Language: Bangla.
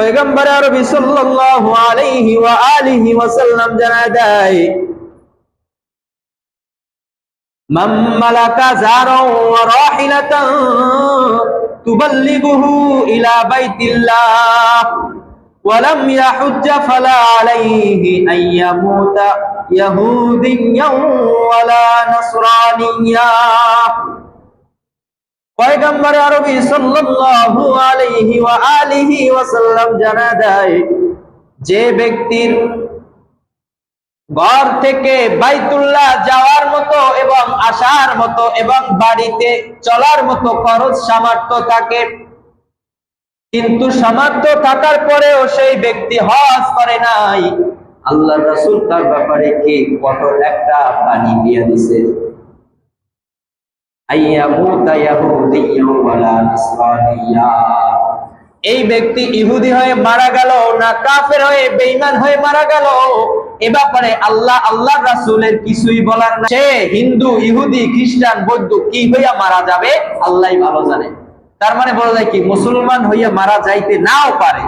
পয়গম্বর আরবি সাল্লাল্লাহু আলাইহি ওয়া আলিহি ওয়াসাল্লাম জানায় দেয়, মান মালাকা জারাও ওয়া রাহিলাতান তুবাল্লিগুহু ইলা বাইতিল্লাহ ওয়া লাম ইয়াহুজ্জা ফালা আলাইহি আন ইয়ামুতা ইয়াহুদিয়্যান ওয়ালা নাসরানিয়্যা। পয়গম্বর আরবি সাল্লাল্লাহু আলাইহি ওয়া আলিহি ওয়াসাল্লাম জানায় দেয়, যে ব্যক্তির ঘর থেকে বাইতুল্লাহ যাওয়ার মতো এবং আসার মতো এবং বাড়িতে চলার মতো খরচ সামর্থ্য থাকে, কিন্তু সামর্থ্য থাকার পরেও সেই ব্যক্তি হজ করে নাই, আল্লাহর রাসূল তার ব্যাপারে কি কত একটা পানি দিয়ে দিছে, এই ব্যক্তি ইহুদি হয়ে মারা গেল না কাফের হয়ে বেঈমান হয়ে মারা গেল, এ ব্যাপারে আল্লাহর রাসূলের কিছুই বলার না। সে হিন্দু, ইহুদি, খ্রিস্টান, বৌদ্ধ কি হইয়া মারা যাবে আল্লাহই ভালো জানে। তার মানে বলা যায় কি, মুসলমান হইয়া মারা যাইতে নাও পারে।